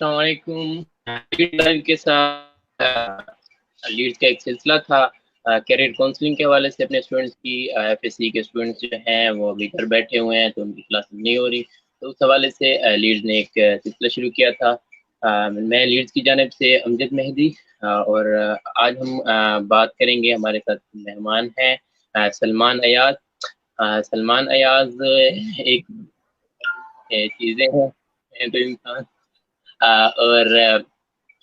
السلام علیکم. لیڈ کے ساتھ لیڈز کا ایک سلسلہ تھا کیریئر کاؤنسلنگ کے حوالے سے. اپنے اسٹوڈنٹس کی ایف ایس سی کے اسٹوڈنٹس جو ہیں وہ ابھی گھر بیٹھے ہوئے ہیں تو ان کی کلاسز نہیں ہو رہی, تو اس حوالے سے لیڈز نے ایک سلسلہ شروع کیا تھا. میں لیڈز کی جانب سے امجد مہدی, اور آج ہم بات کریں گے. ہمارے ساتھ مہمان ہیں سلمان ایاز. سلمان ایاز ایک چیزیں ہیں تو انسان, اور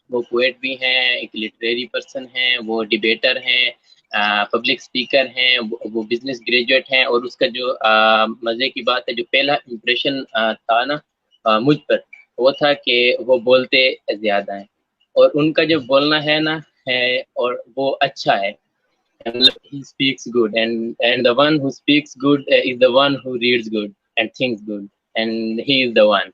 وہ پوئٹ بھی ہیں, ایک لٹریری پرسن ہیں, وہ ڈیبیٹر ہیں, پبلک سپیکر ہیں, وہ بزنس گریجویٹ ہیں. اور اس کا جو مزے کی بات ہے, جو پہلا امپریشن تھا نا مجھ پر, وہ تھا کہ وہ بولتے زیادہ ہیں, اور ان کا جو بولنا ہے نا ہے اور وہ اچھا ہے. He speaks good, and the one who speaks good is the one who reads good and thinks good, and he is the one.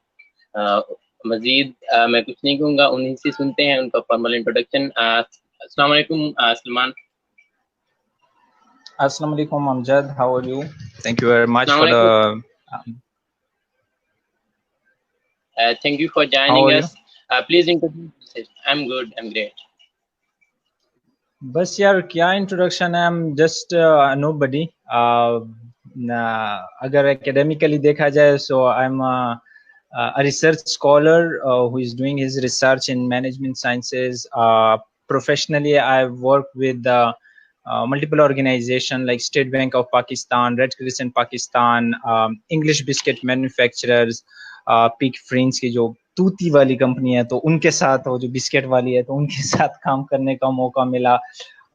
مزید میں کچھ نہیں کہوں گا, انہیں سے سنتے ہیں ان کا فارمل انٹروڈکشن. السلام علیکم سلمان. السلام علیکم امجد, how are you? Thank you very much for the thank you for joining us. Please introduce. I'm good, I'm great. بس یار کیا انٹروڈکشن ہے, I'm just nobody. اگر اکیڈیمیکلی دیکھا جائے so I'm a research scholar who is doing his research in management sciences. Professionally I've worked with multiple organizations like State Bank of Pakistan, Red Crescent Pakistan, English biscuit manufacturers, Peek Freans کی جو توتی والی company ہے تو ان کے ساتھ, وہ جو biscuit والی ہے تو ان کے ساتھ کام کرنے کا موقع ملا.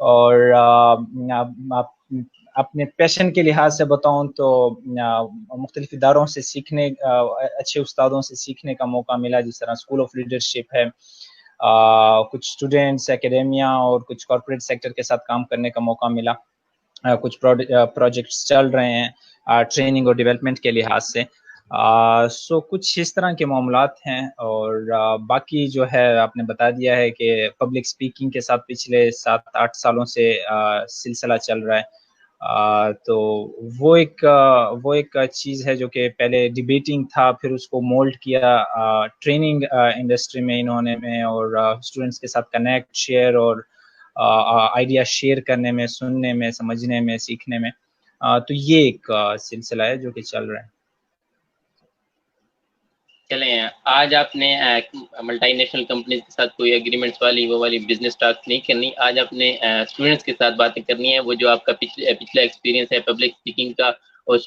اور اپنے پیشن کے لحاظ سے بتاؤں تو مختلف اداروں سے سیکھنے, اچھے استادوں سے سیکھنے کا موقع ملا, جس طرح اسکول آف لیڈرشپ ہے, کچھ اسٹوڈینٹس اکیڈیمیا اور کچھ کارپوریٹ سیکٹر کے ساتھ کام کرنے کا موقع ملا. کچھ پروجیکٹس چل رہے ہیں ٹریننگ اور ڈیولپمنٹ کے لحاظ سے. سو کچھ اس طرح کے معاملات ہیں. اور باقی جو ہے آپ نے بتا دیا ہے کہ پبلک سپیکنگ کے ساتھ پچھلے 7-8 سالوں سے سلسلہ چل رہا ہے. تو وہ ایک چیز ہے جو کہ پہلے ڈیبیٹنگ تھا, پھر اس کو مولڈ کیا ٹریننگ انڈسٹری میں انہوں نے میں, اور اسٹوڈنٹس کے ساتھ کنیکٹ, شیئر اور آئیڈیا شیئر کرنے میں, سننے میں, سمجھنے میں, سیکھنے میں. تو یہ ایک سلسلہ ہے جو کہ چل رہا ہے. چلیں, آج آپ نے ملٹی نیشنل کمپنیز کے ساتھ کوئی ایگریمنٹس والی وہ والی بزنس ٹاک نہیں کرنی. آج آپ نے اسٹوڈنٹس کے ساتھ باتیں کرنی ہے. وہ جو آپ کا پچھلا ایکسپیرینس ہے پبلک اسپیکنگ کا, اور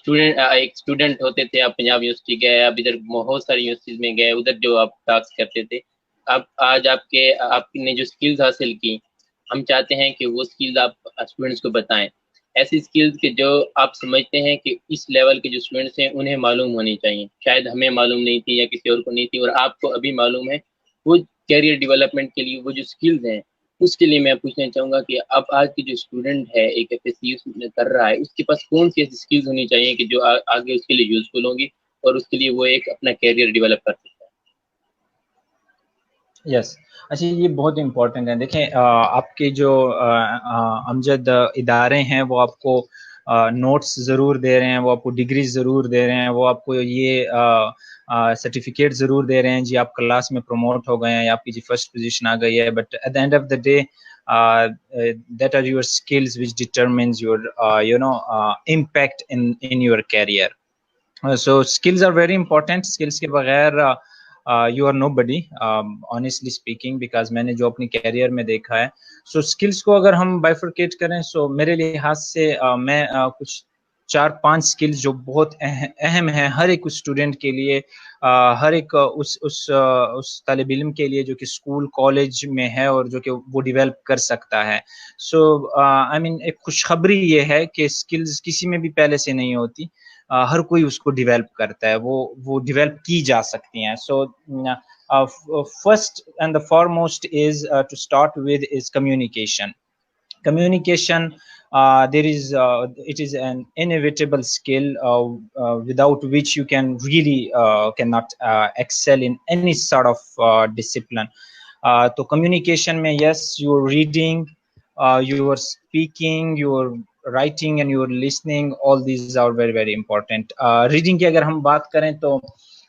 ایک اسٹوڈنٹ ہوتے تھے, آپ پنجاب یونیورسٹی گئے, آپ ادھر بہت ساری یونیورسٹیز میں گئے, ادھر جو آپ ٹاکس کرتے تھے, اب آج آپ نے جو اسکلز حاصل کی, ہم چاہتے ہیں کہ وہ اسکلز آپ اسٹوڈنٹس کو بتائیں. ایسی اسکلز کے جو آپ سمجھتے ہیں کہ اس لیول کے جو اسٹوڈنٹس ہیں انہیں معلوم ہونی چاہیے, شاید ہمیں معلوم نہیں تھی یا کسی اور کو نہیں تھی, اور آپ کو ابھی معلوم ہے. وہ کیریئر ڈیولپمنٹ کے لیے وہ جو اسکلز ہیں, اس کے لیے میں پوچھنا چاہوں گا کہ اب آج کی جو اسٹوڈنٹ ہے ایک ایف ایس سی کر رہا ہے, اس کے پاس کون سی ایسی اسکلز ہونی چاہیے کہ جو آگے اس کے لیے یوزفل ہوں گی اور اس کے لیے وہ ایک اپنا کیریئر ڈیولپ کر سکتا ہے. یس, اچھا یہ بہت امپورٹنٹ ہے. دیکھیں آپ کے جو امجد ادارے ہیں وہ آپ کو نوٹس ضرور دے رہے ہیں, وہ آپ کو ڈگریز ضرور دے رہے ہیں, وہ آپ کو یہ سرٹیفکیٹ ضرور دے رہے ہیں جی آپ کلاس میں پروموٹ ہو گئے ہیں یا آپ کی جی فرسٹ پوزیشن آ گئی ہے, but at the end of the day that are your skills which determines your impact in your career. So skills are very important. skills کے بغیر you are nobody, honestly speaking, because میں نے جو اپنی career میں دیکھا ہے. سو skills کو اگر ہم بائفرکیٹ کریں, سو میرے لحاظ سے میں کچھ 4-5 اسکلز جو بہت اہم ہیں ہر ایک اسٹوڈنٹ کے لیے, ہر ایک اس طالب علم کے لیے جو کہ اسکول کالج میں ہے اور جو کہ وہ ڈیولپ کر سکتا ہے. سو آئی مین ایک خوشخبری یہ ہے کہ اسکلز کسی میں بھی پہلے سے نہیں ہوتی, ہر کوئی اس کو ڈیولپ کرتا ہے, وہ ڈیولپ کی جا سکتی ہیں. So first and the foremost is to start with is communication. Communication, it is an inevitable skill without which you can really cannot excel in any sort of discipline. So communication mein, yes, you are reading, you are speaking, you are writing and you are listening, all these are very very important. Reading کی اگر ہم بات کریں تو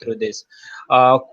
through this.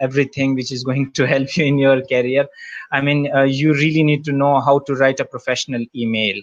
everything which is going to help you in your career. I mean, you really need to know how to write a professional email.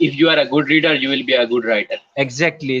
if you are a good reader you will be a good writer. Exactly.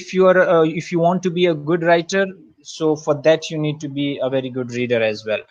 if you want to be a good writer, so for that you need to be a very good reader as well.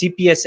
CPS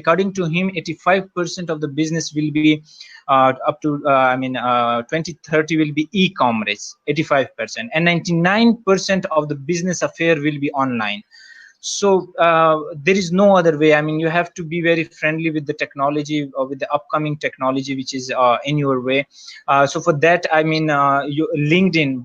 according to him 85% of the business will be up to 2030 will be e-commerce, 85%, and 99% of the business affair will be online. So there is no other way. I mean, you have to be very friendly with the technology or with the upcoming technology which is in your way. So for that, I mean, LinkedIn,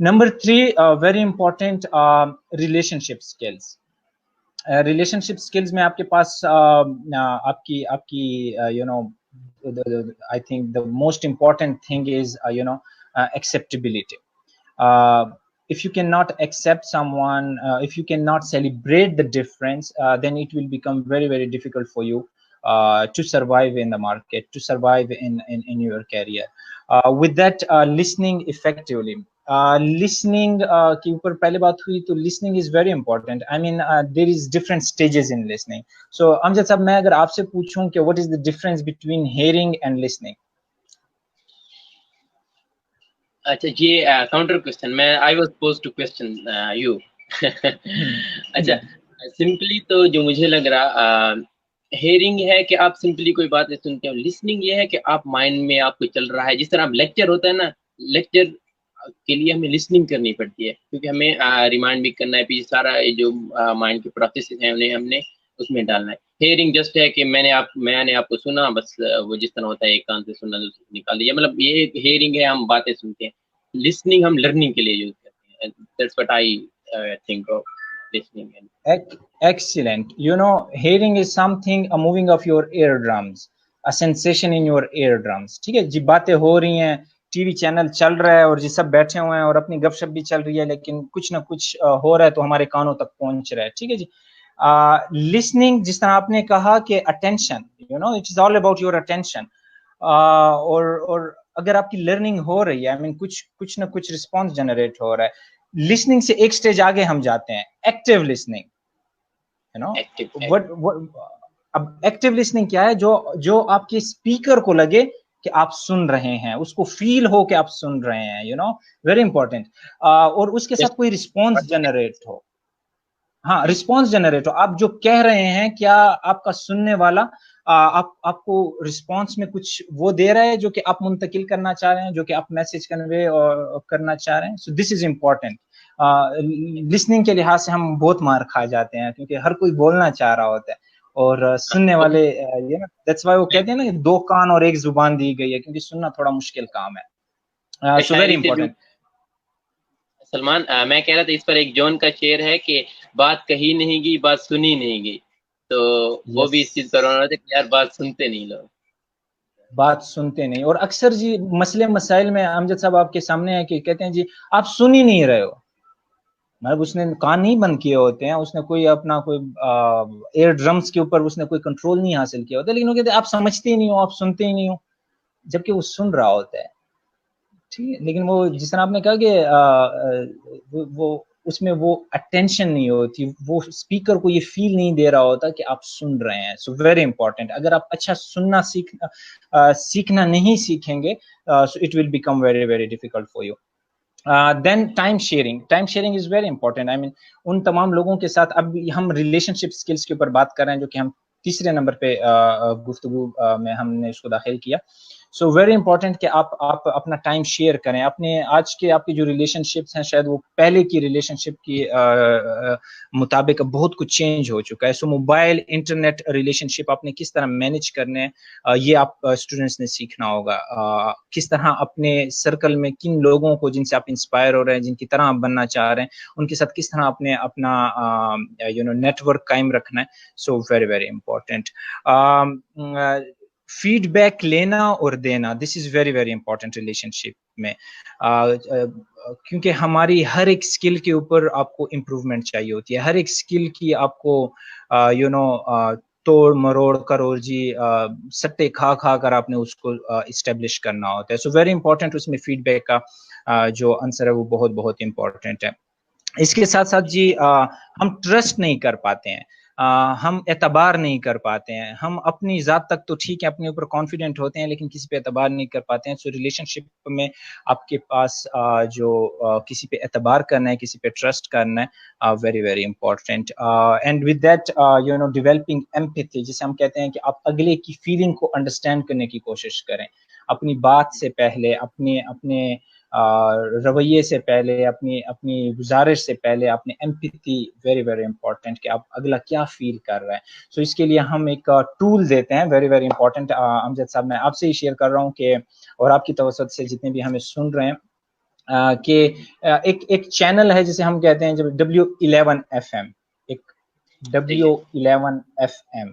Number 3, very important, relationship skills. Relationship skills میں آپ کے پاس آپ کی you know I think the most important thing is acceptability. If you cannot accept someone, if you cannot celebrate the difference, then it will become very, very difficult for you to survive in the market, to survive in your career. With that, listening effectively. Listening کے اوپر پہلے بات ہوئی تو listening is very important. I mean, there is different stages in listening. So امجد صاحب, میں اگر آپ سے پوچھوں کہ what is the difference between hearing and listening? اچھا یہ کاؤنٹر کوشچن میں I was suppose to question you. اچھا سمپلی تو جو مجھے لگ رہا ہیئرنگ ہے کہ آپ سمپلی کوئی بات نہیں سنتے ہو. لسننگ یہ ہے کہ آپ مائنڈ میں آپ کو چل رہا ہے, جس طرح لیکچر ہوتا ہے نا, لیکچر کے لیے ہمیں لسننگ کرنی پڑتی ہے کیونکہ ہمیں ریمائنڈ بھی کرنا ہے, پیچھے سارا جو مائنڈ کے پروسیسز ہیں انہیں ہم نے اس میں ڈالنا ہے. ہیئرنگ جسٹ ہے کہ میں نے آپ کو سنا, بس وہ جس طرح ہوتا ہے ایک کان سے سننا دوسرے سے نکال دیا, مطلب یہ ہیئرنگ ہے, ہم باتیں سنتے ہیں. لسننگ ہم لرننگ کے لیے یوز کرتے ہیں. That's what I think of listening. Excellent. Hearing is something, a moving of your eardrums, a sensation in your eardrums. ٹھیک ہے جی, باتیں ہو رہی ہیں, ٹی وی چینل چل رہا ہے اور جی سب بیٹھے ہوئے ہیں اور اپنی گپ شپ بھی چل رہی ہے, لیکن کچھ نہ کچھ ہو رہا ہے تو ہمارے کانوں تک پہنچ رہا ہے. ٹھیک ہے جی. لسننگ, جس طرح آپ نے کہا کہ attention, it is all about your attention. اور اگر آپ کی لرننگ ہو رہی ہے, کچھ نہ کچھ رسپانس جنریٹ ہو رہا ہے. لسننگ سے ایک سٹیج آگے ہم جاتے ہیں, ایکٹیو لسننگ. اب ایکٹیو لسننگ کیا ہے؟ جو آپ کے اسپیکر کو لگے کہ آپ سن رہے ہیں, اس کو فیل ہو کہ آپ سن رہے ہیں, ویری امپورٹینٹ. اور اس کے ساتھ کوئی رسپانس جنریٹ ہو. ہاں, رسپانس جنریٹ ہو. آپ جو کہہ رہے ہیں, کیا آپ کا سننے والا آپ کو رسپانس میں کچھ وہ دے رہا ہے جو کہ آپ منتقل کرنا چاہ رہے ہیں, جو کہ آپ میسج کنوے کرنا چاہ رہے ہیں. سو دس از امپورٹینٹ. لسننگ کے لحاظ سے ہم بہت مار کھا جاتے ہیں کیونکہ ہر کوئی بولنا چاہ رہا ہوتا ہے اور سننے والے, دیٹس وائی وہ کہتے ہیں نا کہ 2 کان اور 1 زبان دی گئی ہے, کیونکہ سننا تھوڑا مشکل کام ہے. So very important. سلمان, میں کہہ رہا تھا اس پر ایک جون کا شعر ہے کہ بات کہی نہیں گئی, بات سنی نہیں گئی. تو وہ بھی اس چیز پر ہونا تھا کہ یار بات سنتے نہیں لوگ, بات سنتے نہیں. اور اکثر جی مسئلے مسائل میں امجد صاحب آپ کے سامنے ہے کہ کہتے ہیں جی آپ سن ہی نہیں رہے ہو. مطلب اس نے کان نہیں بند کیے ہوتے ہیں, اس نے کوئی اپنا کوئی ایئر ڈرمز کے اوپر اس نے کوئی کنٹرول نہیں حاصل کیا ہوتا, لیکن وہ کہتے ہیں آپ سمجھتے ہی نہیں ہو, آپ سنتے ہی نہیں ہو, جبکہ وہ سن رہا ہوتا ہے. ٹھیک ہے, لیکن وہ جس طرح آپ نے کہا کہ وہ اس میں وہ اٹینشن نہیں ہوتی, وہ اسپیکر کو یہ فیل نہیں دے رہا ہوتا کہ آپ سن رہے ہیں. So very important. اگر آپ اچھا سننا سیکھنا نہیں سیکھیں گے, so it will become very very difficult for you. Then time sharing is very important. I mean ان تمام لوگوں کے ساتھ, اب ہم ریلیشن شپ اسکلس کے اوپر بات کر رہے ہیں جو کہ ہم تیسرے نمبر پہ گفتگو میں ہم نے اس کو داخل کیا. سو ویری امپورٹینٹ کہ آپ اپنا ٹائم شیئر کریں. اپنے آج کے آپ کی جو ریلیشن شپس ہیں شاید وہ پہلے کی ریلیشن شپ کی مطابق بہت کچھ چینج ہو چکا ہے. سو موبائل انٹرنیٹ ریلیشن شپ آپ نے کس طرح مینج کرنے, یہ آپ اسٹوڈنٹس نے سیکھنا ہوگا. کس طرح اپنے سرکل میں کن لوگوں کو جن سے آپ انسپائر ہو رہے ہیں, جن کی طرح آپ بننا چاہ رہے ہیں, ان کے ساتھ کس طرح اپنا نیٹ ورک قائم رکھنا ہے. So very very important. Feedback لینا اور دینا, this is very very important relationship میں, کیونکہ ہماری ہر ایک اسکل کے اوپر آپ کو امپروومنٹ چاہیے ہوتی ہے. ہر ایک اسکل کی آپ کو توڑ مروڑ کر اور جی سٹے کھا کر آپ نے اس کو اسٹیبلش کرنا ہوتا ہے. So very important. اس میں فیڈ بیک کا جو آنسر ہے وہ بہت بہت امپورٹینٹ ہے. اس کے ساتھ ساتھ جی ہم ٹرسٹ نہیں کر پاتے ہیں, ہم اعتبار نہیں کر پاتے ہیں. ہم اپنی ذات تک تو ٹھیک ہے, اپنے اوپر کانفیڈنٹ ہوتے ہیں, لیکن کسی پہ اعتبار نہیں کر پاتے ہیں. سو ریلیشن شپ میں آپ کے پاس جو کسی پہ اعتبار کرنا ہے, کسی پہ ٹرسٹ کرنا ہے, very very important. And with that developing empathy, جسے ہم کہتے ہیں کہ آپ اگلے کی فیلنگ کو انڈرسٹینڈ کرنے کی کوشش کریں. اپنی بات سے پہلے, اپنے رویے سے پہلے, اپنی گزارش سے پہلے اپنے ایمپیتھی ویری ویری امپورٹنٹ کہ آپ اگلا کیا فیل کر رہا ہے. سو اس کے لیے ہم ایک ٹول دیتے ہیں, ویری ویری امپورٹنٹ. امجد صاحب میں آپ سے ہی شیئر کر رہا ہوں کہ, اور آپ کی توسط سے جتنے بھی ہمیں سن رہے ہیں, کہ ایک چینل ہے جسے ہم کہتے ہیں جب W11 FM, W11FM.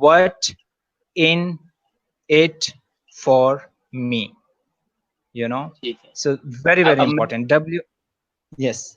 what in it for me, you know, so very important. yes.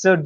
So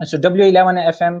So W11FM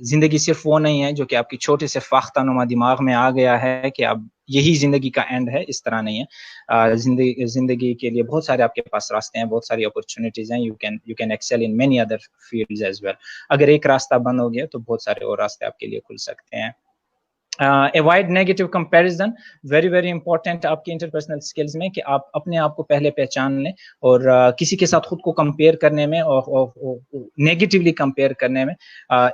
زندگی صرف وہ نہیں ہے جو کہ آپ کی چھوٹے سے فاختہ نما دماغ میں آ گیا ہے کہ اب یہی زندگی کا اینڈ ہے، اس طرح نہیں ہے. زندگی کے لیے بہت سارے آپ کے پاس راستے ہیں، بہت ساری اپرچونیٹیز ہیں. You can excel in many other fields as well. اگر ایک راستہ بند ہو گیا تو بہت سارے اور راستے آپ کے لیے کھل سکتے ہیں. Avoid negative comparison, very very important آپ کی انٹرپرسنل اسکلز میں، کہ آپ اپنے آپ کو پہلے پہچان لیں، اور کسی کے ساتھ خود کو کمپیئر کرنے میں اور نیگیٹیولی کمپیئر کرنے میں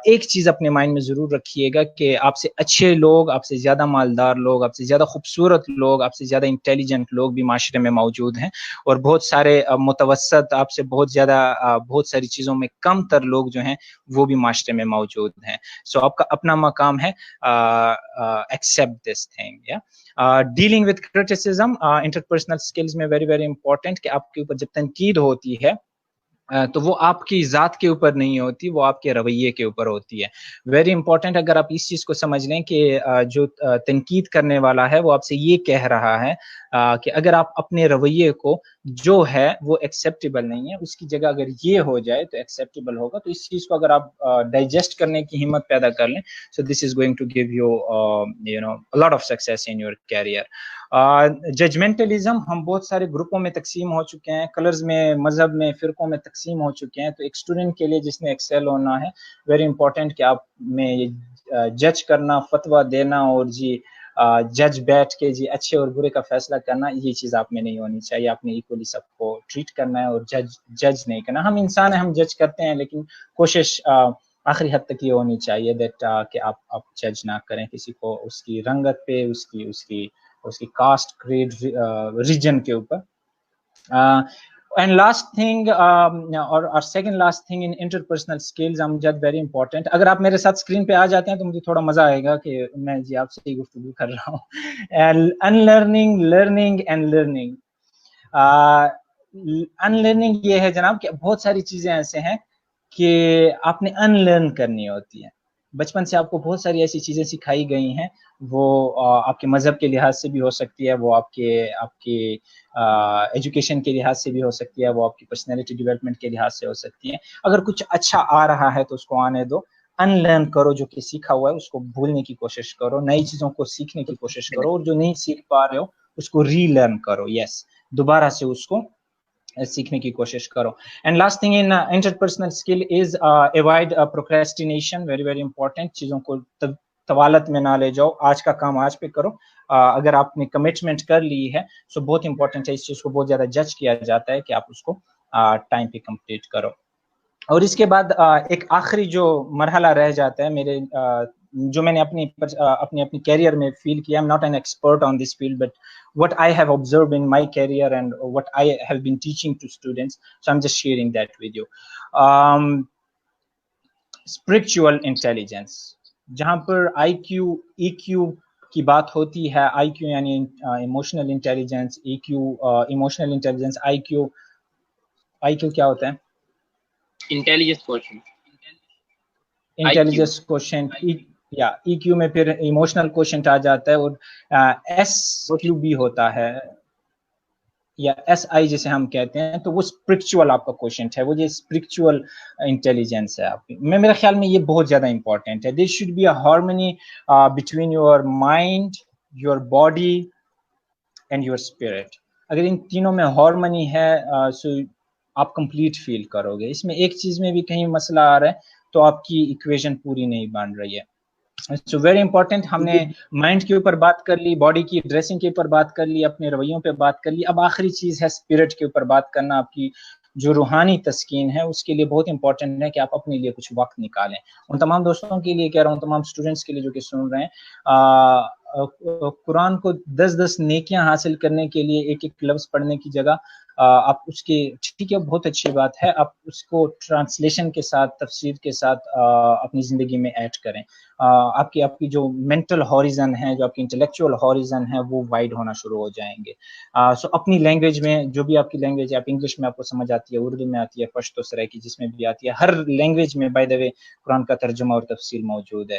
ایک چیز اپنے مائنڈ میں ضرور رکھیے گا کہ آپ سے اچھے لوگ، آپ سے زیادہ مالدار لوگ، آپ سے زیادہ خوبصورت لوگ، آپ سے زیادہ انٹیلیجنٹ لوگ بھی معاشرے میں موجود ہیں، اور بہت سارے متوسط، آپ سے بہت زیادہ بہت ساری چیزوں میں کم تر لوگ جو ہیں وہ بھی معاشرے میں موجود ہیں. سو آپ کا اپنا مقام ہے accept this thing. Dealing with criticism, interpersonal skills میں very very important کہ آپ کے اوپر جب تنقید ہوتی ہے تو وہ آپ کی ذات کے اوپر نہیں ہوتی، وہ آپ کے رویے کے اوپر ہوتی ہے. Very important. اگر آپ اس چیز کو سمجھ لیں کہ جو تنقید کرنے والا ہے وہ آپ سے یہ کہہ رہا ہے کہ اگر آپ اپنے رویے کو جو ہے وہ ایکسیپٹیبل نہیں ہے، اس کی جگہ اگر یہ ہو جائے تو ایکسیپٹیبل ہوگا. تو اس چیز کو اگر آپ ڈائجسٹ کرنے کی ہمت پیدا کر لیں، so this is going to give you lot of success in your career. Judgementalism, ہم بہت سارے گروپوں میں تقسیم ہو چکے ہیں، کلرز میں، مذہب میں، فرقوں میں تقسیم ہو چکے ہیں. تو ایک اسٹوڈنٹ کے لیے جس نے ایکسیل ہونا ہے، ویری امپورٹنٹ کہ آپ میں یہ جج کرنا، فتویٰ دینا اور جج بیٹھ کے اچھے اور برے کا فیصلہ کرنا، یہ چیز آپ میں نہیں ہونی چاہیے. آپ نے ایکولی سب کو ٹریٹ کرنا ہے اور جج نہیں کرنا. ہم انسان ہیں، ہم جج کرتے ہیں، لیکن کوشش آخری حد تک یہ ہونی چاہیے کہ آپ جج نہ کریں کسی کو اس کی رنگت پہ، اس کی کاسٹ، کریڈ، ریجن کے اوپر. اینڈ لاسٹ تھنگ اور second last thing in interpersonal skills, very important. اگر آپ میرے ساتھ اسکرین پہ آ جاتے ہیں تو مجھے تھوڑا مزہ آئے گا کہ میں آپ سے ہی گفتگو کر رہا ہوں. انلرننگ، لرننگ اینڈ لرننگ. انلرننگ یہ ہے جناب کہ بہت ساری چیزیں ایسے ہیں کہ آپ نے انلرن کرنی ہوتی ہیں. بچپن سے آپ کو بہت ساری ایسی چیزیں سکھائی گئی ہیں، وہ آپ کے مذہب کے لحاظ سے بھی ہو سکتی ہے، وہ آپ کے ایجوکیشن کے لحاظ سے بھی ہو سکتی ہے، وہ آپ کی پرسنالٹی ڈیولپمنٹ کے لحاظ سے ہو سکتی ہے. اگر کچھ اچھا آ رہا ہے تو اس کو آنے دو. انلرن کرو، جو کہ سیکھا ہوا ہے اس کو بھولنے کی کوشش کرو، نئی چیزوں کو سیکھنے کی کوشش کرو، اور جو نہیں سیکھ پا رہے ہو اس کو ری لرن کرو. دوبارہ سے اس کو سیکھنے کی کوشش کرو. And last thing in interpersonal skill is avoid procrastination, very very important. چیزوں کو طوالت میں نہ لے جاؤ، آج کا کام آج پہ کرو. اگر آپ نے کمٹمنٹ کر لی ہے سو بہت امپورٹنٹ ہے، اس چیز کو بہت زیادہ جج کیا جاتا ہے کہ آپ اس کو ٹائم پہ کمپلیٹ کرو. اور اس کے بعد ایک آخری جو مرحلہ رہ جاتا ہے میرے، جو میں نے اپنی کیریئر میں فیل کیا. I'm not an expert on this field, but what I have observed in my career and what I have been teaching to students, so I'm just sharing that with you. Spiritual intelligence، جہاں پر IQ EQ کی بات ہوتی ہے. IQ یعنی emotional intelligence, EQ emotional intelligence, IQ کیا ہوتا ہے؟ Intelligence quotient. یا EQ میں پھر ایموشنل کوشنٹ آ جاتا ہے، اور SQ بھی ہوتا ہے، یا SI جسے ہم کہتے ہیں. تو وہ اسپرچول آپ کا کوشنٹ ہے، وہ یہ اسپرچول انٹیلیجنس ہے آپ کی. میرے خیال میں یہ بہت زیادہ امپورٹنٹ ہے. There should be a harmony between your mind, your body and your spirit. اگر ان تینوں میں ہارمونی ہے سو آپ کمپلیٹ فیل کرو گے. اس میں ایک چیز میں بھی کہیں مسئلہ آ رہا ہے تو آپ کی ایکویشن پوری نہیں بن رہی ہے. So very important. ہم نے مائنڈ کے اوپر بات کر لی، باڈی کی ڈریسنگ کے اوپر بات کر لی، اپنے رویوں پہ بات کر لی. اب آخری چیز ہے اسپرٹ کے اوپر بات کرنا. آپ کی جو روحانی تسکین ہے اس کے لیے بہت امپورٹنٹ ہے کہ آپ اپنے لیے کچھ وقت نکالیں. ان تمام دوستوں کے لیے کہہ رہا ہوں، تمام اسٹوڈنٹس کے لیے جو کہ سن رہے ہیں، قرآن کو 10 نیکیاں حاصل کرنے کے لیے ایک لفظ پڑھنے کی جگہ آپ اس کے، ٹھیک ہے بہت اچھی بات ہے، آپ اس کو ٹرانسلیشن کے ساتھ، تفسیر کے ساتھ اپنی زندگی میں ایڈ کریں. آپ کی جو مینٹل ہاریزن ہے، جو آپ کی انٹلیکچوئل ہاریزن ہے، وہ وائڈ ہونا شروع ہو جائیں گے. سو اپنی لینگویج میں، جو بھی آپ کی لینگویج ہے، آپ انگلش میں آپ کو سمجھ آتی ہے، اردو میں آتی ہے، پشتو سرائکی جس میں بھی آتی ہے، ہر لینگویج میں بائی دا وے قرآن کا ترجمہ اور تفسیر موجود ہے.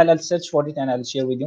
I'll search for it and I'll share with you।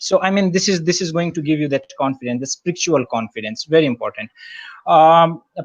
So I mean this is going to give you that confidence, the spiritual confidence, very important।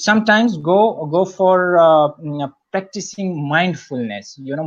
Sometimes go for practicing mindfulness, you know,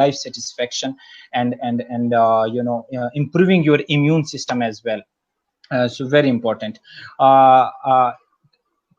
life satisfaction and you know, improving your immune system as well। So very important।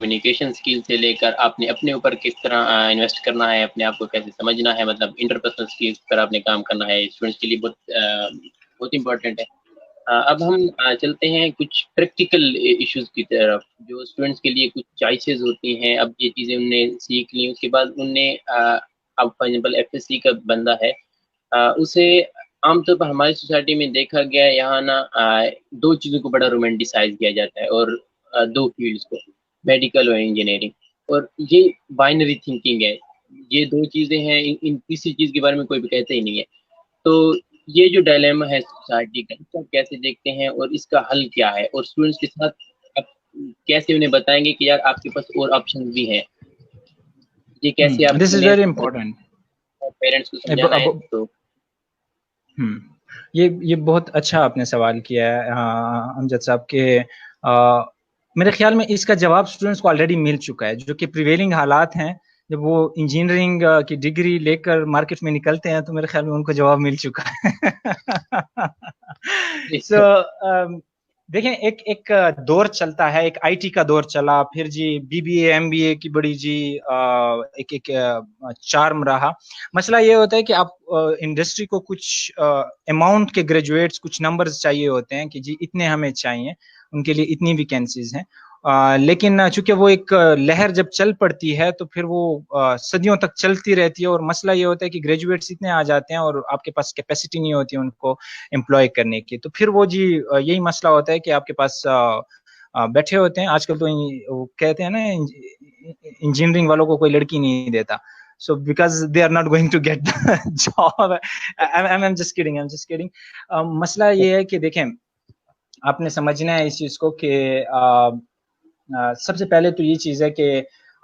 Communication skill سے لے کر آپ نے اپنے اوپر کس طرح invest کرنا ہے، اپنے آپ کو کیسے سمجھنا ہے، مطلب انٹرپرسنل اسکلس پر آپ نے کام کرنا ہے، اسٹوڈنٹس کے لیے بہت امپورٹنٹ ہے۔ اب ہم چلتے ہیں کچھ پریکٹیکل ایشوز کی طرف، جو اسٹوڈنٹس کے لیے کچھ چوائسیز ہوتی ہیں۔ اب یہ چیزیں انہوں نے سیکھ لی، اس کے بعد انہوں نے اب for example F S C کا بندہ ہے، اسے عام طور پر ہماری سوسائٹی میں دیکھا گیا ہے یہاں نا دو چیزوں کو بڑا رومانٹیسائز کیا جاتا ہے، اور دو فیلڈس کو، میڈیکل اور انجینئرنگ، اور یہ بائنری تھنکنگ ہے، یہ دو چیزیں ہیں، ان کسی چیز کے بارے میں کوئی بھی کہتے ہی نہیں ہے۔ تو یہ جو ڈائلیما ہے سوسائٹی کا، اس کو کیسے دیکھتے ہیں اور اس کا حل کیا ہے، اور اسٹوڈنٹس کے ساتھ آپ کیسے انہیں بتائیں گے کہ یار آپ کے پاس اور آپشن بھی ہیں، یہ کیسے آپ دس از انہیں ویری امپورٹنٹ۔ پیرنٹس کو سمجھانا ہے؟ تو یہ بہت اچھا آپ نے سوال کیا ہے امجد صاحب کے، میرے خیال میں اس کا جواب اسٹوڈنٹس کو آلریڈی مل چکا ہے، جو کہ پریویلنگ حالات ہیں۔ جب وہ انجینئرنگ کی ڈگری لے کر مارکیٹ میں نکلتے ہیں تو میرے خیال میں ان کو جواب مل چکا ہے۔ سو دیکھیں، ایک دور چلتا ہے، ایک آئی ٹی کا دور چلا، پھر جی B B A M B A کی بڑی جی ایک چارم رہا۔ مسئلہ یہ ہوتا ہے کہ آپ انڈسٹری کو کچھ اماؤنٹ کے گریجویٹس، کچھ نمبرز چاہیے ہوتے ہیں کہ جی اتنے ہمیں چاہیے، ان کے لیے اتنی ویکینسیز ہیں، لیکن چونکہ وہ ایک لہر جب چل پڑتی ہے تو پھر وہ صدیوں تک چلتی رہتی ہے، اور مسئلہ یہ ہوتا ہے کہ گریجویٹس اتنے آ جاتے ہیں اور آپ کے پاس کیپیسٹی نہیں ہوتی ان کو امپلوائے کرنے کی، تو پھر وہ جی یہی مسئلہ ہوتا ہے کہ آپ کے پاس بیٹھے ہوتے ہیں۔ آج کل تو وہ کہتے ہیں نا، انجینئرنگ والوں کو کوئی لڑکی نہیں دیتا، so because they are not going to get the job. I'm just kidding. مسئلہ یہ ہے کہ دیکھیں، آپ نے سمجھنا ہے اس چیز کو کہ سب سے پہلے تو یہ چیز ہے کہ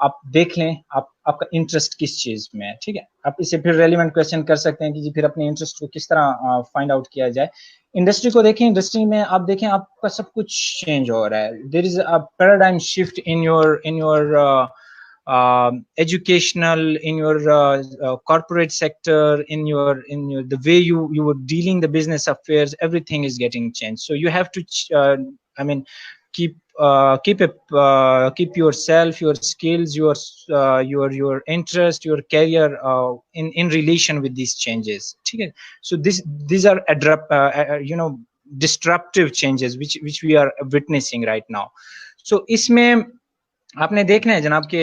آپ دیکھ لیں آپ کا انٹرسٹ کس چیز میں ہے، ٹھیک ہے؟ آپ اسے پھر ریلیونٹ کویسچن کر سکتے ہیں کہ جی پھر اپنے انٹرسٹ کو کس طرح فائنڈ آؤٹ کیا جائے۔ انڈسٹری کو دیکھیں، انڈسٹری میں آپ دیکھیں آپ کا سب کچھ چینج ہو رہا ہے، there is a paradigm shift in your educational, in your corporate sector, in your the way you were dealing the business affairs, everything is getting changed. So you have to keep yourself, your skills, your interest, your career in relation with these changes. Okay? So these are disruptive changes which we are witnessing right now. So اس میں آپ نے دیکھنا ہے جناب کہ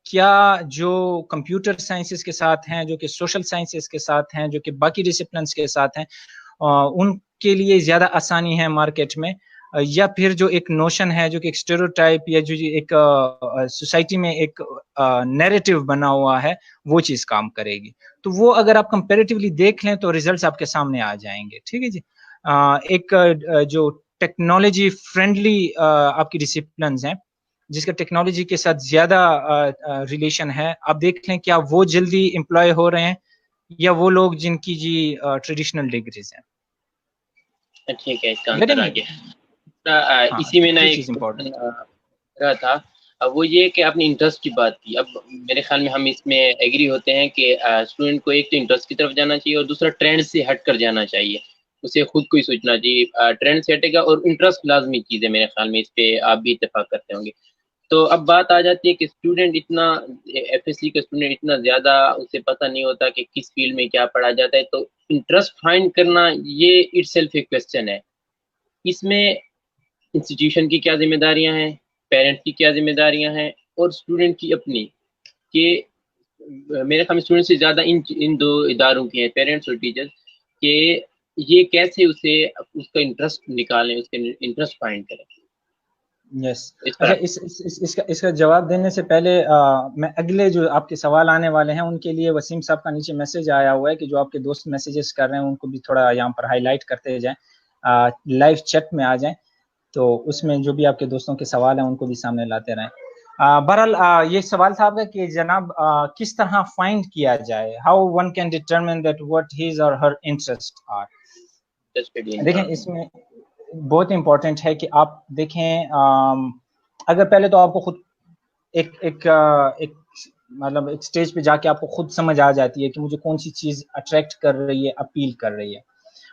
کیا جو computer sciences کے ساتھ ہیں، جو کہ سوشل سائنسز کے ساتھ ہیں، جو کہ باقی ڈسپلنس کے ساتھ ہیں، ان کے لیے زیادہ آسانی ہے مارکیٹ میں، یا پھر جو ایک نوشن ہے، جو کہ ایک اسٹیریوٹائپ یا جو ایک سوسائٹی میں ایک نیریٹو بنا ہوا ہے، وہ چیز کام کرے گی۔ تو وہ اگر آپ کمپیریٹیولی دیکھ لیں تو ریزلٹس آپ کے سامنے آ جائیں گے، ٹھیک ہے جی۔ ایک جو ٹیکنالوجی فرینڈلی آپ کی ڈسپلنز ہیں، جس کا ٹیکنالوجی کے ساتھ زیادہ ریلیشن ہے، آپ دیکھ لیں کیا وہ جلدی امپلائے ہو رہے ہیں یا وہ لوگ جن کی جی ٹریڈیشنل ڈگریز ہیں۔ ٹھیک ہے، اس کا آنسر آ گیا۔ اسی میں نا ایک رہا تھا، وہ یہ کہ آپ نے انٹرسٹ کی بات کی۔ اب میرے خیال میں ہم اس میں ایگری ہوتے ہیں کہ اسٹوڈنٹ کو ایک تو انٹرسٹ کی طرف جانا چاہیے، اور دوسرا ٹرینڈ سے ہٹ کر جانا چاہیے، اسے خود کو ہی سوچنا چاہیے۔ ٹرینڈ سے ہٹے گا اور انٹرسٹ لازمی چیز ہے میرے خیال میں، اس پہ آپ بھی اتفاق کرتے ہوں گے۔ تو اب بات آ جاتی ہے کہ اسٹوڈنٹ اتنا ایف ایس سی کا اسٹوڈنٹ اتنا زیادہ اسے پتہ نہیں ہوتا کہ کس فیلڈ میں کیا پڑھا جاتا ہے، تو انٹرسٹ فائنڈ کرنا یہ اٹ سیلف ایک کویسچن ہے۔ اس میں انسٹیٹیوشن کی کیا ذمہ داریاں ہیں، پیرنٹ کی کیا ذمہ داریاں ہیں، اور اسٹوڈنٹ کی اپنی، کہ میرے خیال میں اسٹوڈنٹ سے زیادہ ان دو اداروں کی ہیں، پیرنٹس اور ٹیچرز، کہ یہ کیسے اسے اس کا انٹرسٹ نکالیں، اس کے انٹرسٹ فائنڈ کریں۔ یس، اچھا، اس کا جواب دینے سے پہلے میں اگلے جو آپ کے سوال آنے والے ہیں ان کے لیے وسیم صاحب کا نیچے میسج آیا ہوا ہے کہ جو آپ کے دوست میسیجز کر رہے ہیں ان کو بھی تھوڑا یہاں پر ہائی لائٹ کرتے جائیں، لائیو چیٹ میں آ جائیں، تو اس میں جو بھی آپ کے دوستوں کے سوال ہیں ان کو بھی سامنے لاتے رہیں۔ بہرحال یہ سوال تھا آپ کا کہ جناب کس طرح فائنڈ کیا جائے، how one can determine that what has اور ہر انٹرسٹ آر۔ دیکھیں اس میں بہت امپورٹنٹ ہے کہ آپ دیکھیں، اگر پہلے تو آپ کو خود ایک مطلب ایک سٹیج پہ جا کے آپ کو خود سمجھ آ جاتی ہے کہ مجھے کون سی چیز اٹریکٹ کر رہی ہے، اپیل کر رہی ہے،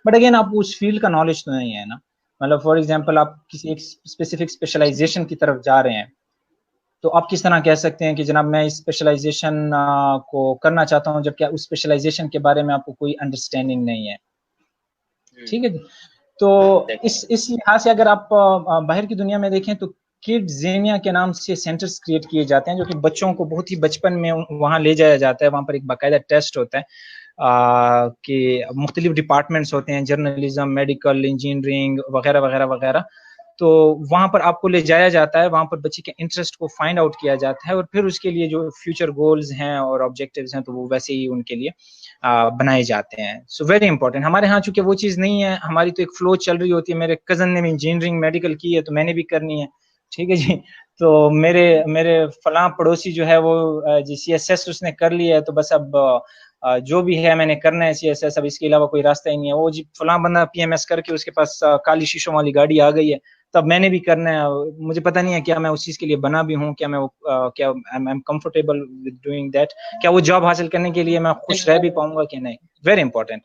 بٹ اگین آپ اس فیلڈ کا نالج تو نہیں ہے نا۔ مطلب فار ایگزامپل آپ کسی ایک اسپیسیفک اسپیشلائزیشن کی طرف جا رہے ہیں، تو آپ کس طرح کہہ سکتے ہیں کہ جناب میں اس اسپیشلائزیشن کو کرنا چاہتا ہوں جبکہ اس اسپیشلائزیشن کے بارے میں آپ کو کوئی انڈرسٹینڈنگ نہیں ہے؟ ٹھیک ہے جی. تو اس لحاظ سے اگر آپ باہر کی دنیا میں دیکھیں تو کڈ زینیا کے نام سے سینٹرز کریٹ کیے جاتے ہیں جو کہ بچوں کو بہت ہی بچپن میں وہاں لے جایا جاتا ہے. وہاں پر ایک باقاعدہ ٹیسٹ ہوتا ہے کہ مختلف ڈپارٹمنٹس ہوتے ہیں، جرنلزم، میڈیکل، انجینئرنگ وغیرہ وغیرہ وغیرہ. تو وہاں پر آپ کو لے جایا جاتا ہے، وہاں پر بچے کے انٹرسٹ کو فائنڈ آؤٹ کیا جاتا ہے اور پھر اس کے لیے جو فیوچر گولز ہیں اور آبجیکٹیوز ہیں تو وہ ویسے ہی ان کے لیے بنائے جاتے ہیں. So very important. ہمارے ہاں چونکہ وہ چیز نہیں ہے، ہماری تو ایک فلو چل رہی ہوتی ہے. میرے کزن نے بھی انجینئرنگ میڈیکل کی ہے تو میں نے بھی کرنی ہے. ٹھیک ہے جی. تو میرے فلاں پڑوسی جو ہے وہ جی سی ایس ایس اس نے کر لیا ہے تو بس اب جو بھی ہے میں نے کرنا ہے سی ایس ایس، اب اس کے علاوہ کوئی راستہ ہی نہیں ہے. وہ جی فلاں بندہ پی ایم ایس کر کے اس کے پاس کالی شیشوں والی گاڑی آ گئی ہے تب میں نے بھی کرنا ہے. مجھے پتہ نہیں ہے کیا میں اس چیز کے لیے بنا بھی ہوں، کیا میں کیا I am comfortable with doing that, کیا وہ جاب حاصل کرنے کے لیے میں خوش رہ بھی پاؤں گا کہ نہیں. Very important.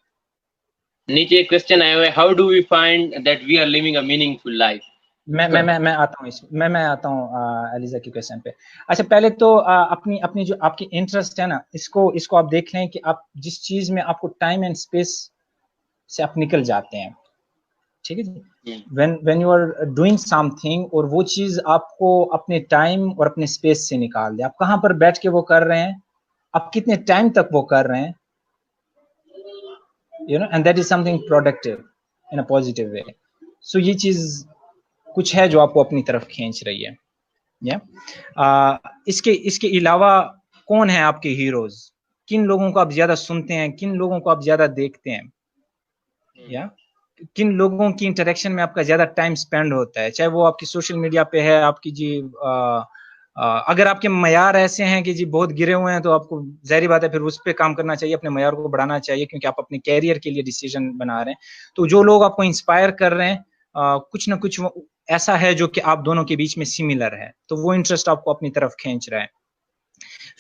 نیچے ایک کوسچن آیا ہوا ہے، how do we find that we are living a meaningful life. میں آتا ہوں میں آتا ہوں علیزہ کی کویسچن پہ. اچھا پہلے تو اپنی جو آپ کی انٹرسٹ ہے نا اس کو آپ دیکھ لیں کہ آپ جس چیز میں آپ کو ٹائم اینڈ اسپیس سے آپ نکل جاتے ہیں. ٹھیک ہے جی. when you are doing something اور وہ چیز آپ کو اپنے ٹائم اور اپنے اسپیس سے نکال دے، آپ کہاں پر بیٹھ کے وہ کر رہے ہیں، آپ کتنے ٹائم تک وہ کر رہے ہیں، and that is something productive in a positive way. So یہ چیز کچھ ہے جو آپ کو اپنی طرف کھینچ رہی ہے. اس کے علاوہ کون ہیں آپ کے ہیروز، کن لوگوں کو آپ زیادہ سنتے ہیں، کن لوگوں کو آپ زیادہ دیکھتے ہیں، یا کن لوگوں کی انٹریکشن میں آپ کا زیادہ ٹائم سپینڈ ہوتا ہے، چاہے وہ آپ کی سوشل میڈیا پہ ہے، آپ کی جی اگر آپ کے معیار ایسے ہیں کہ جی بہت گرے ہوئے ہیں تو آپ کو ظاہری بات ہے پھر اس پہ کام کرنا چاہیے، اپنے معیار کو بڑھانا چاہیے کیونکہ آپ اپنے کیریئر کے لیے ڈیسیژن بنا رہے ہیں. تو جو لوگ آپ کو انسپائر کر رہے ہیں کچھ نہ کچھ ایسا ہے جو کہ آپ دونوں کے بیچ میں سملر ہے، تو وہ انٹرسٹ آپ کو اپنی طرف کھینچ رہا ہے.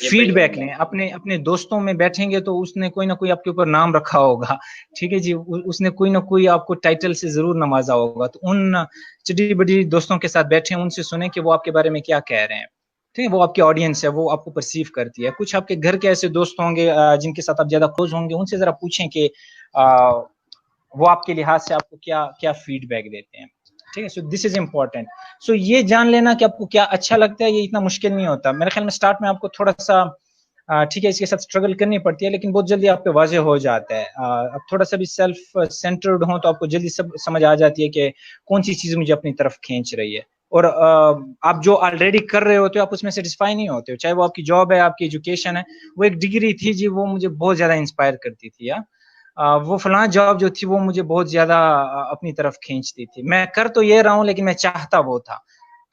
فیڈ بیک لیں، اپنے دوستوں میں بیٹھیں گے تو اس نے کوئی نہ کوئی آپ کے اوپر نام رکھا ہوگا. ٹھیک ہے جی. اس نے کوئی نہ کوئی آپ کو ٹائٹل سے ضرور نوازا ہوگا. تو ان چٹی بڑی دوستوں کے ساتھ بیٹھیں، ان سے سنیں کہ وہ آپ کے بارے میں کیا کہہ رہے ہیں. ٹھیک ہے. وہ آپ کی آڈینس ہے، وہ آپ کو پرسیو کرتی ہے. کچھ آپ کے گھر کے ایسے دوست ہوں گے جن کے ساتھ آپ زیادہ کلوز ہوں گے، ان سے ذرا پوچھیں کہ وہ آپ کے لحاظ سے آپ کو کیا فیڈ بیک دیتے ہیں. ٹھیک ہے. So this is important. سو یہ جان لینا کہ آپ کو کیا اچھا لگتا ہے یہ اتنا مشکل نہیں ہوتا. میرے خیال میں اسٹارٹ میں آپ کو تھوڑا سا ٹھیک ہے اس کے ساتھ اسٹرگل کرنی پڑتی ہے لیکن بہت جلدی آپ پہ واضح ہو جاتا ہے. اب تھوڑا سا بھی سیلف سینٹرڈ ہوں تو آپ کو جلدی سمجھ آ جاتی ہے کہ کون سی چیز مجھے اپنی طرف کھینچ رہی ہے. اور آپ جو آلریڈی کر رہے ہوتے ہو آپ اس میں سیٹسفائی نہیں ہوتے ہو، چاہے وہ آپ کی جاب ہے، آپ کی ایجوکیشن ہے. وہ ایک ڈگری تھی جی، وہ مجھے بہت زیادہ انسپائر کرتی تھی، وہ فلاں جاب جو تھی وہ مجھے بہت زیادہ اپنی طرف کھینچتی تھی. میں کر تو یہ رہا ہوں لیکن میں چاہتا وہ تھا.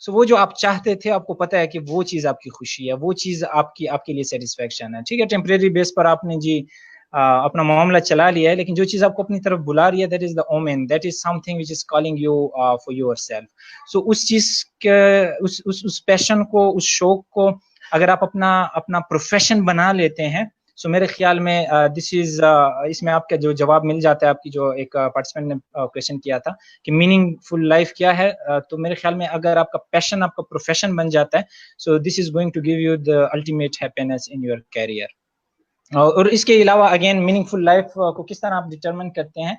سو وہ جو آپ چاہتے تھے آپ کو پتا ہے کہ وہ چیز آپ کی خوشی ہے، وہ چیز آپ کے لیے سیٹسفیکشن ہے. ٹھیک ہے. ٹیمپریری بیس پر آپ نے جی اپنا معاملہ چلا لیا ہے لیکن جو چیز آپ کو اپنی طرف بلا رہی ہے that is the omen, that is something which is calling you for yourself. So اس چیز کے اس پیشن کو، اس شوق کو اگر آپ اپنا پروفیشن بنا لیتے ہیں سو میرے خیال میں دس از اس میں آپ کا جو جواب مل جاتا ہے. آپ کی جو ایک پارٹیسپینٹ نے کویشچن کیا تھا کہ میننگ فل لائف کیا ہے، تو میرے خیال میں اگر آپ کا پیشن آپ کا پروفیشن بن جاتا ہے so this is going to give you the ultimate happiness in your career. اور اس کے علاوہ اگین میننگ فل لائف کو کس طرح آپ ڈٹرمن کرتے ہیں،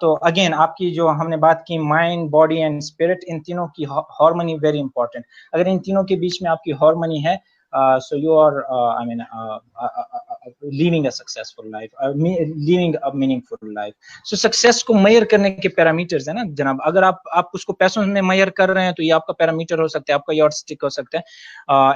تو اگین آپ کی جو ہم نے بات کی مائنڈ، باڈی اینڈ اسپرٹ، ان تینوں کی ہارمونی ویری امپورٹنٹ. اگر ان تینوں کے بیچ میں آپ کی ہارمونی ہے so you are I mean living a successful life, living a meaningful life. so success کو میئر کرنے کے پیرامیٹرز ہیں نا جناب. اگر آپ اس کو پیسوں میں میئر کر رہے ہیں تو یہ آپ کا پیرامیٹر ہو سکتا ہے، آپ کا یارڈ اسٹک ہو سکتا ہے.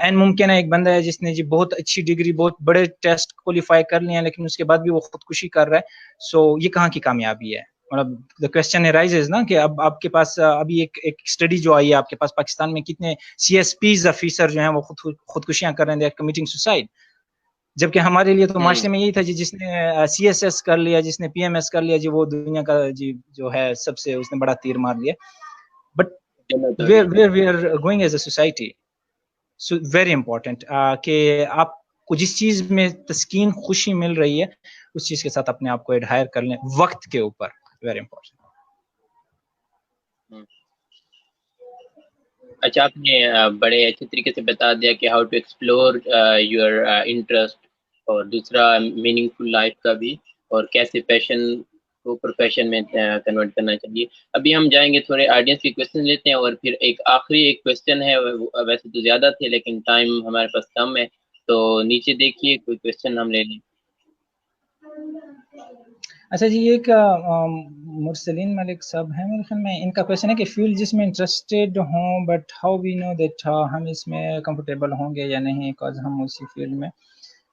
این ممکن ہے ایک بندہ ہے جس نے جی بہت اچھی ڈگری، بہت بڑے ٹیسٹ کوالیفائی کر لیے ہیں لیکن اس کے بعد بھی وہ خودکشی کر رہا ہے. سو یہ کہاں کی کامیابی ہے؟ مطلب the question arises نا کہ اب آپ کے پاس ابھی ایک اسٹڈی جو آئی ہے آپ کے پاس، پاکستان میں کتنے سی ایس پیز آفیسر جو ہیں وہ خودکشیاں کر رہے ہیں، they are committing suicide. جبکہ ہمارے لیے تو معاشرے میں یہی تھا جی جس نے سی ایس ایس کر لیا، جس نے پی ایم ایس کر لیا جی وہ دنیا کا جی جو ہے سب سے اس نے بڑا تیر مار لیا. But where we are going as a society, so very important کہ آپ کو جس چیز میں تسکین، خوشی مل رہی ہے اس چیز کے ساتھ اپنے آپ کو ایڈہائر کر لیں وقت کے اوپر. Very important. اچھا آپ نے بڑے اچھے طریقے سے بتا دیا کہ how to explore your interest, اور دوسرا میننگ فل لائف کا بھی، اور کیسے پیشن کو پروفیشن میں کنورٹ کرنا چاہیے. ابھی ہم جائیں گے تھوڑے آڈینس کے کوشچن لیتے ہیں، اور پھر ایک آخری ایک کوشچن ہے، ویسے تو زیادہ تھے لیکن ٹائم ہمارے پاس کم ہے، تو نیچے دیکھیے کوئی کوشچن ہم لے لیں. اچھا جی، ایک مرسلین ملک صاحب ہیں میرے خیال میں، ان کا کویشچن ہے کہ فیلڈ جس میں انٹرسٹیڈ ہوں but how we know that ہم اس میں کمفرٹیبل ہوں گے یا نہیں، بیکاز ہم اسی فیلڈ میں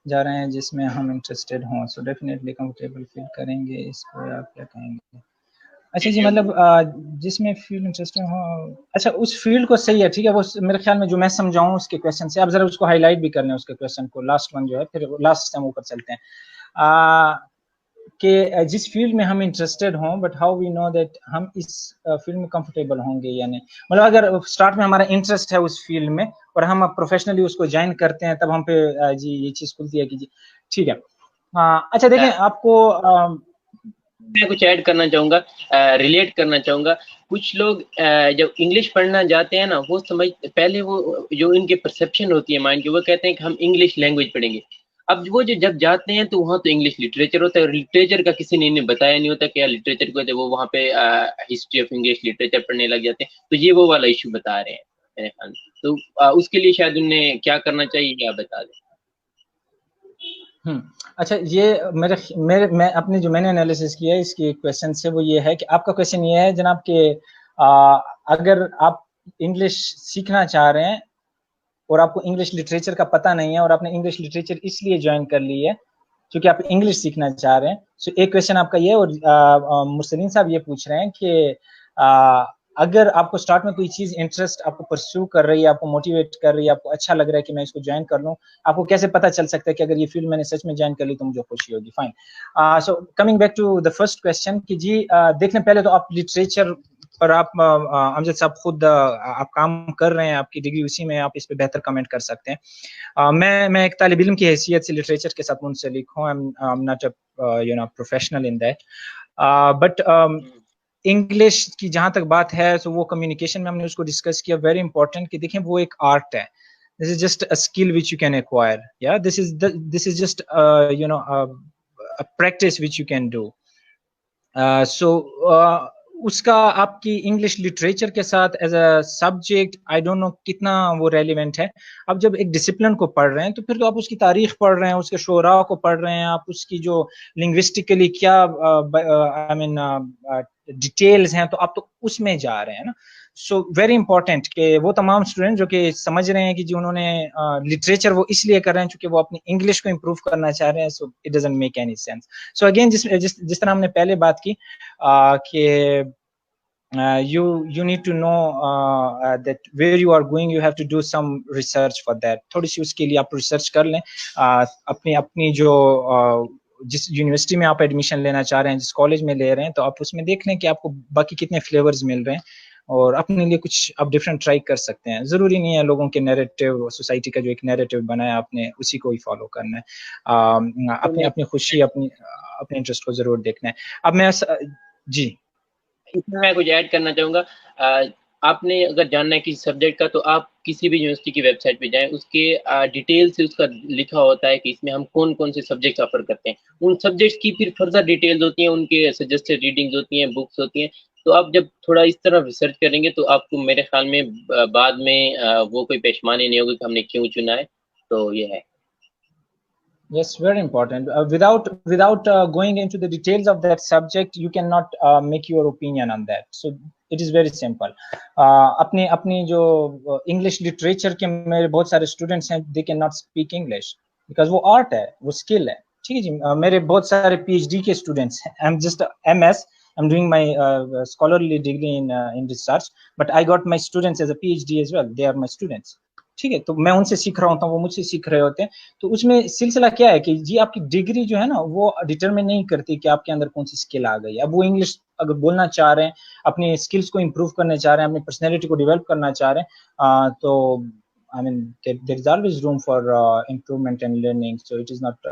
جا رہے ہیں جس میں ہم انٹرسٹیڈ ہوں، سو ڈیفینیٹلی کمفرٹیبل فیل کریں گے. اس کو آپ کیا کہیں گے؟ اچھا جی، مطلب جس میں فیلڈ انٹرسٹنگ ہو، اچھا اس فیلڈ کو صحیح ہے، ٹھیک ہے. وہ میرے خیال میں جو میں سمجھاؤں اس کے کویشچن سے، آپ ذرا اس کو ہائی لائٹ بھی کر لیں اس کے کویشچن کو، لاسٹ ون جو ہے، پھر لاسٹ سے ہم اوپر چلتے ہیں. کہ جس فیلڈ میں ہم انٹرسٹیڈ ہوں but how we know that ہم اس فیلڈ میں کمفرٹیبل ہوں گے یا نہیں. مطلب اگر اسٹارٹ میں ہمارا انٹرسٹ ہے اس فیلڈ میں اور ہم پروفیشنلی اس کو جوائن کرتے ہیں، تب ہم پہ جی یہ چیز کھلتی ہے کہ جی ٹھیک ہے. اچھا دیکھیں، آپ کو میں کچھ ایڈ کرنا چاہوں گا، ریلیٹ کرنا چاہوں گا. کچھ لوگ جب انگلش پڑھنا جاتے ہیں نا، وہ پہلے وہ جو ان کی پرسیپشن ہوتی ہے مائنڈ کی، وہ کہتے ہیں کہ ہم انگلش لینگویج پڑھیں گے. اب وہ جب جاتے ہیں تو وہاں تو انگلش لٹریچر ہوتا ہے، اور لٹریچر کا کسی نے انہیں بتایا نہیں ہوتا کہ یار لٹریچر کو، وہ وہاں پہ ہسٹری آف انگلش لٹریچر پڑھنے لگ جاتے ہیں. تو یہ وہ والا ایشو بتا رہے ہیں میرے خیال میں. تو اس کے لیے شاید انہیں کیا کرنا چاہیے، کیا بتا دیں. اچھا، یہ میں اپنے جو میں نے انالیسس کیا ہے اس کے کویشچن سے، وہ یہ ہے کہ آپ کا کویشچن یہ ہے جناب کہ اگر آپ انگلش سیکھنا چاہ رہے ہیں اور آپ کو انگلش لٹریچر کا پتہ نہیں ہے، اور آپ نے انگلش لٹریچر اس لیے جوائن کر لی ہے کیونکہ آپ انگلش سیکھنا چاہ رہے ہیں. سو ایک کویشچن آپ کا یہ ہے، اور مرسلین صاحب یہ پوچھ رہے ہیں کہ اگر آپ کو اسٹارٹ میں کوئی چیز انٹرسٹ آپ کو پرسو کر رہی ہے، آپ کو موٹیویٹ کر رہی ہے، آپ کو اچھا لگ رہا ہے کہ میں اس کو جوائن کر لوں، آپ کو کیسے پتہ چل سکتا ہے کہ اگر یہ فیلڈ میں نے سچ میں جوائن کر لی تو مجھے خوشی ہوگی. Fine. So coming back to the first question کہ جی دیکھ لیں، پہلے تو آپ لٹریچر پر آپ امجد صاحب خود آپ کام کر رہے ہیں، آپ کی ڈگری اسی میں، آپ اس پہ بہتر کمنٹ کر سکتے ہیں. میں ایک طالب علم کی حیثیت سے لٹریچر کے ساتھ منسلک ہوں. I'm not a professional in that. But English کی جہاں تک بات ہے تو وہ کمیونیکیشن میں ہم نے اس کو ڈسکس کیا، ویری امپورٹنٹ کہ دیکھیں وہ ایک آرٹ ہے. This is just a skill which you can acquire. Yeah, this is just a practice which you can do. So اس کا آپ کی انگلش لٹریچر کے ساتھ as a subject I don't know کتنا وہ ریلیونٹ ہے. آپ جب ایک ڈسپلن کو پڑھ رہے ہیں تو پھر تو آپ اس کی تاریخ پڑھ رہے ہیں، اس کے شعراء کو پڑھ رہے ہیں، آپ اس کی جو لنگوسٹکلی کیا آئی مین ڈیٹیلز ہیں، تو آپ تو اس میں جا رہے ہیں نا. سو ویری امپورٹنٹ کہ وہ تمام اسٹوڈنٹ جو کہ سمجھ رہے ہیں کہ جی انہوں نے لٹریچر وہ اس لیے کر رہے ہیں چونکہ وہ اپنی انگلش کو امپروو کرنا چاہ رہے ہیں. So it doesn't make any sense. So again جس طرح ہم نے پہلے بات کی کہ you need to know that where you are going, you have to do some research for that. تھوڑی سی اس کے لیے آپ ریسرچ کر لیں. اپنی جو جس یونیورسٹی میں آپ ایڈمیشن لینا چاہ رہے ہیں، جس کالج میں لے رہے ہیں، تو آپ اس میں دیکھ لیں کہ آپ کو باقی کتنے فلیورز مل رہے ہیں، اور اپنے لیے کچھ آپ ڈفرینٹ ٹرائی کر سکتے ہیں. ضروری نہیں ہے لوگوں کے نیریٹو، سوسائٹی کا جو ایک نیریٹو بنایا آپ نے اسی کو ہی فالو کرنا ہے. اپنی خوشی، اپنے انٹرسٹ کو ضرور دیکھنا ہے. اب میں جی اس میں کچھ ایڈ کرنا چاہوں گا. آپ نے اگر جاننا ہے کسی سبجیکٹ کا، تو آپ کسی بھی یونیورسٹی کی ویب سائٹ پہ جائیں، اس کے ڈیٹیل سے اس کا لکھا ہوتا ہے کہ اس میں ہم کون کون سے سبجیکٹس آفر کرتے ہیں. ان سبجیکٹس کی پھر فردر ڈیٹیلز ہوتی ہیں، ان کے سجیسٹڈ ریڈنگز ہوتی ہیں، بکس ہوتی ہیں. تو آپ جب تھوڑا اس طرح ریسرچ کریں گے تو آپ کو میرے خیال میں بعد میں وہ کوئی پیشمانی نہیں ہوگی کہ ہم نے کیوں چنا ہے. تو یہ ہے. Yes, very important. Without going into the details of that subject, you cannot make your opinion on that. So it is very simple. اپنی جو انگلش لٹریچر کے میرے بہت سارے اسٹوڈنٹس ہیں، they cannot speak English because وہ art ہے، وہ اسکل ہے. ٹھیک ہے جی. میرے بہت سارے پی ایچ ڈی کے اسٹوڈنٹس ہیں. I'm just MS. I'm doing my scholarly degree in research, but I got my students as a PhD as well. They are my students. ٹھیک ہے. تو میں ان سے سیکھ رہا ہوتا ہوں، وہ مجھ سے سیکھ رہے ہوتے ہیں. تو اس میں سلسلہ کیا ہے کہ جی آپ کی ڈگری جو ہے نا وہ ڈٹرمن نہیں کرتی کہ آپ کے اندر کون سی اسکل آ گئی. اب وہ انگلش اگر بولنا چاہ رہے ہیں، اپنی اسکلس کو امپروو کرنا چاہ رہے ہیں، اپنی پرسنالٹی کو ڈیولپ کرنا چاہ رہے ہیں، تو I mean there is always room for improvement and learning, so it is not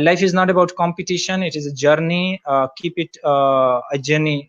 Life is not about competition, it is a journey, keep it a journey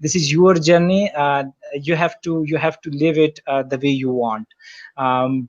this is your journey, you have to live it the way you want।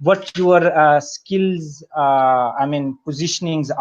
what your skills I mean positionings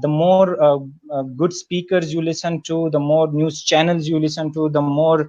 the more good speakers you listen to, the more news channels you listen to, the more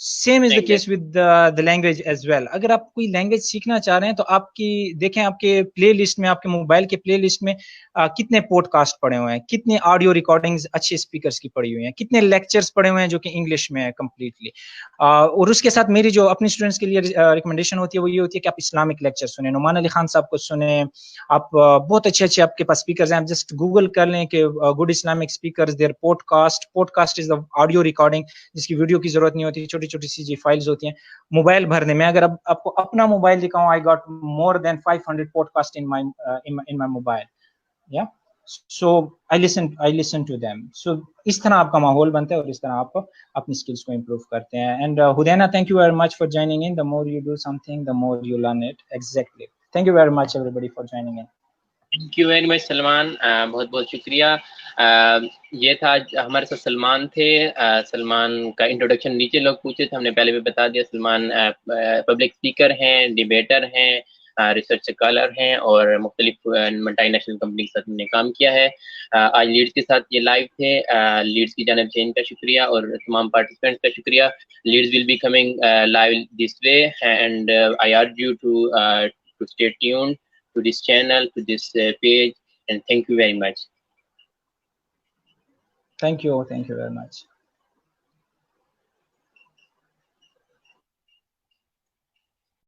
same is the case with the language as well. اگر آپ کوئی language سیکھنا چاہ رہے ہیں تو آپ کی دیکھیں آپ کے پلے لسٹ میں, آپ کے موبائل کے پلے لسٹ میں کتنے پوڈ کاسٹ پڑے ہوئے ہیں, کتنے آڈیو ریکارڈنگز اچھے اسپیکرس کی پڑی ہوئی ہیں, کتنے لیکچرز پڑے ہوئے ہیں جو کہ انگلش میں ہے کمپلیٹلی. اور اس کے ساتھ میری جو اپنی اسٹوڈنٹس کے لیے ریکمنڈیشن ہوتی ہے وہ یہ ہوتی ہے کہ آپ اسلامک لیکچر سنیں, نعمان علی خان صاحب کو سنیں. آپ بہت اچھے اچھے آپ کے پاس اسپیکرز ہیں, آپ جسٹ گوگل کر لیں کہ good Islamic speakers, there podcast is the audio recording جس کی ویڈیو کی ضرورت نہیں ہوتی, چھوٹی چھوٹی سی فائلز ہوتی ہیں موبائل بھرنے میں. اگر آپ کو اپنا موبائل دکھاؤں, I got more than 500 podcast in my mobile. یا so I listen to them. سو اس طرح آپ کا ماحول بنتا ہے اور اس طرح آپ اپنی اسکلس کو امپروو کرتے ہیں. اینڈ ہدینا, thank you very much for joining in. The more you do something the more you learn it. Exactly. Thank you very much everybody for joining in. Thank you very much Salman, بہت بہت شکریہ. یہ تھا ہمارے ساتھ سلمان تھے. سلمان کا introduction نیچے لوگ پوچھے تھے, ہم نے پہلے بھی بتا دیا. سلمان پبلک اسپیکر ہیں, ڈیبیٹر ہیں, ریسرچ اسکالر ہیں اور مختلف ملٹی نیشنل کمپنی کے ساتھ نے کام کیا ہے. آج لیڈز کے ساتھ یہ لائیو تھے. لیڈز کی جانب سے ان کا شکریہ اور تمام پارٹیسپینٹس کا شکریہ. Leads will be coming live this way and I urge you to stay tuned to this channel, to this page, and thank you very much. Thank you very much.